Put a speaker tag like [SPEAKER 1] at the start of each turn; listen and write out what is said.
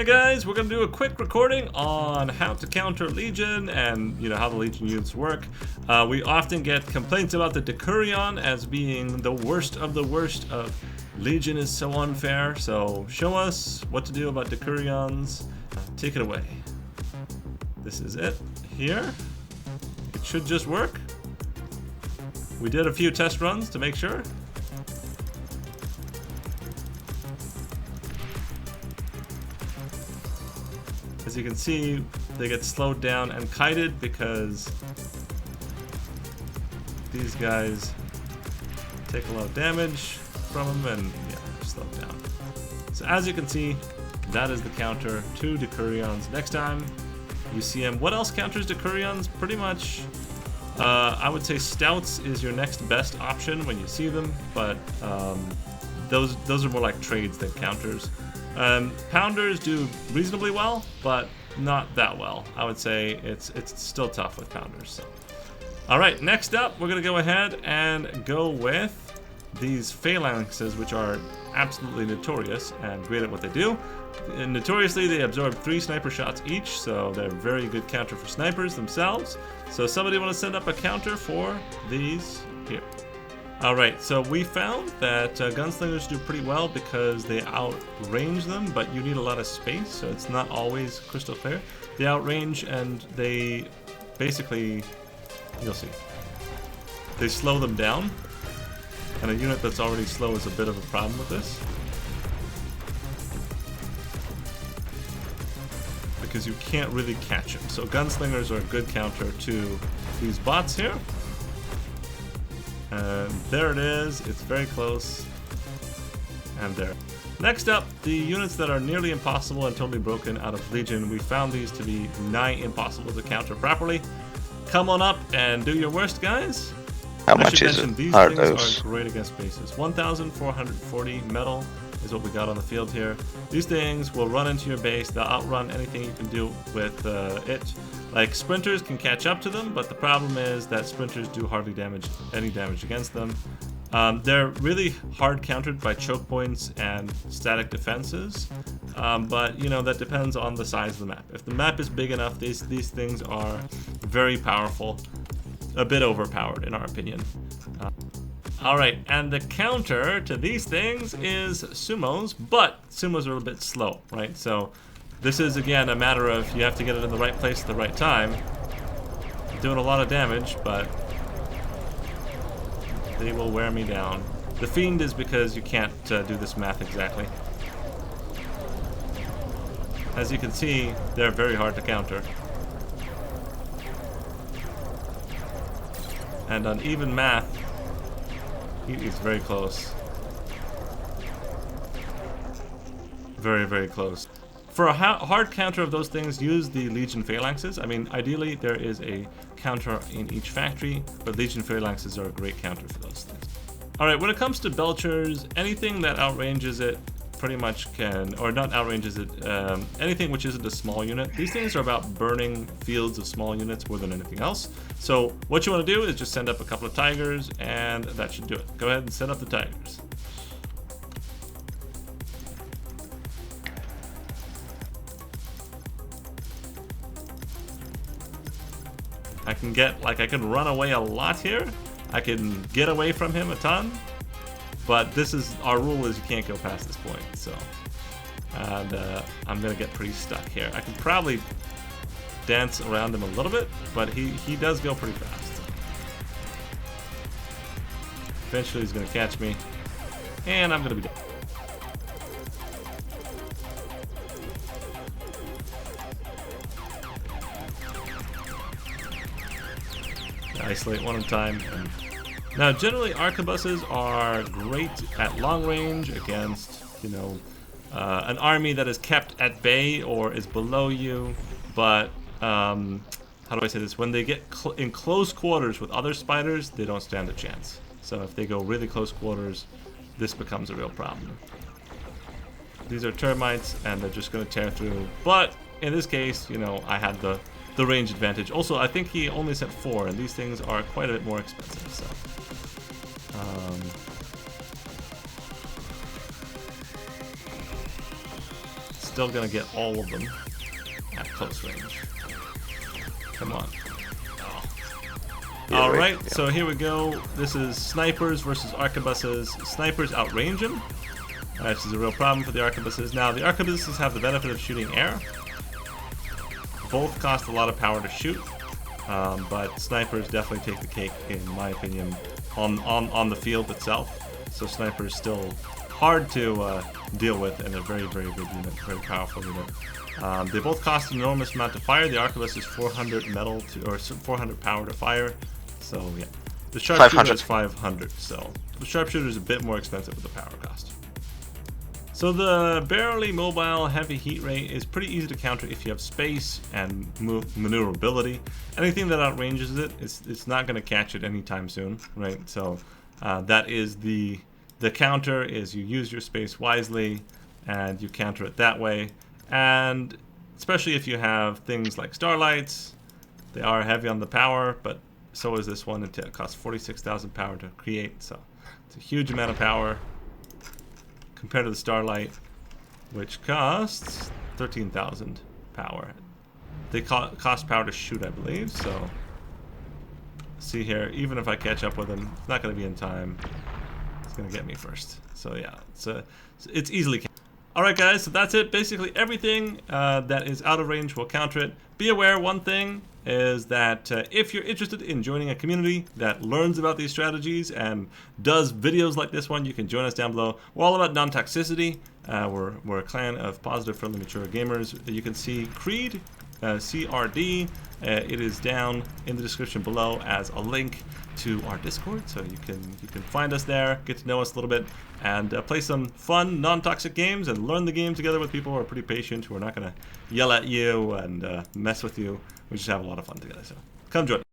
[SPEAKER 1] Hey guys, we're going to do a quick recording on how to counter Legion and, how the Legion units work. We often get complaints about the Decurion as being the worst of the worst of Legion is so unfair. So show us what to do about Decurions. Take it away. This is it here. It should just work. We did a few test runs to make sure. As you can see, they get slowed down and kited because these guys take a lot of damage from them and they're slowed down. So as you can see, that is the counter to Decurions. Next time you see them, what else counters Decurions? Pretty much, I would say Stouts is your next best option when you see them, but those are more like trades than counters. Pounders do reasonably well, but not that well. I would say it's still tough with Pounders. So. Alright, next up, we're going to go ahead and go with these Phalanxes, which are absolutely notorious and great at what they do. And notoriously, they absorb 3 sniper shots each, so they're very good counter for snipers themselves. So somebody want to send up a counter for these here. Alright, so we found that gunslingers do pretty well because they outrange them, but you need a lot of space, so it's not always crystal clear. They outrange and they basically, you'll see, they slow them down, and a unit that's already slow is a bit of a problem with this. Because you can't really catch them. So gunslingers are a good counter to these bots here. And there it is, it's very close, and there. Next up, the units that are nearly impossible and totally broken out of Legion. We found these to be nigh impossible to counter properly. Come on up and do your worst, guys.
[SPEAKER 2] How much is it?
[SPEAKER 1] These things are great against bases. 1,440 metal is what we got on the field here. These things will run into your base, they'll outrun anything you can do with it. Like sprinters can catch up to them, but the problem is that sprinters do hardly any damage against them. They're really hard countered by choke points and static defenses, but that depends on the size of the map. If the map is big enough, these things are very powerful, a bit overpowered in our opinion. Alright, and the counter to these things is sumos, but sumos are a bit slow, right? So this is, again, a matter of you have to get it in the right place at the right time. Doing a lot of damage, but they will wear me down. The Fiend is because you can't do this math exactly. As you can see, they're very hard to counter. And on even math, he is very close. Very, very close. For a hard counter of those things, use the Legion Phalanxes. I mean, ideally, there is a counter in each factory, but Legion Phalanxes are a great counter for those things. Alright, when it comes to Belchers, anything that outranges it pretty much can, or not outranges it, anything which isn't a small unit. These things are about burning fields of small units more than anything else. So what you want to do is just send up a couple of Tigers, and that should do it. Go ahead and send up the Tigers. I can run away a lot here. I can get away from him a ton. But this is, our rule is you can't go past this point, so. And I'm gonna get pretty stuck here. I can probably dance around him a little bit, but he does go pretty fast. So. Eventually he's gonna catch me, and I'm gonna be dead. Isolate one at a time. Now, generally, arquebuses are great at long range against, an army that is kept at bay or is below you. But how do I say this? When they get in close quarters with other spiders, they don't stand a chance. So if they go really close quarters, this becomes a real problem. These are termites, and they're just going to tear through. But in this case, I had the range advantage. Also, I think he only sent 4, and these things are quite a bit more expensive. So, still going to get all of them at close range. Come on. Oh.
[SPEAKER 2] Yeah,
[SPEAKER 1] Alright,
[SPEAKER 2] yeah.
[SPEAKER 1] so here we go. This is snipers versus arquebuses. Snipers outrange them, which is a real problem for the arquebuses. Now, the arquebuses have the benefit of shooting air. Both cost a lot of power to shoot, but snipers definitely take the cake, in my opinion, on the field itself. So snipers still hard to deal with, and a very, very good unit, very powerful unit. They both cost an enormous amount to fire. The arquebus is 400 metal or 400 power to fire. So yeah, the sharpshooter is 500. So the sharpshooter is a bit more expensive with the power cost. So the barely mobile heavy heat ray is pretty easy to counter if you have space and maneuverability. Anything that outranges it, it's not going to catch it anytime soon, right? So that is the counter, is you use your space wisely and you counter it that way. And especially if you have things like starlights, they are heavy on the power, but so is this one. It costs 46,000 power to create, so it's a huge amount of power compared to the starlight, which costs 13,000 power. They cost power to shoot, I believe. So see here, even if I catch up with him, it's not going to be in time. It's going to get me first. So yeah, it's easily. Alright guys, so that's it. Basically everything that is out of range will counter it. Be aware, one thing is that if you're interested in joining a community that learns about these strategies and does videos like this one, you can join us down below. We're all about non-toxicity. We're a clan of positive, friendly, mature gamers. You can see Creed, CRD. It is down in the description below as a link to our Discord, so you can find us there, get to know us a little bit, and play some fun, non-toxic games and learn the game together with people who are pretty patient, who are not going to yell at you and mess with you. We just have a lot of fun together, so come join us.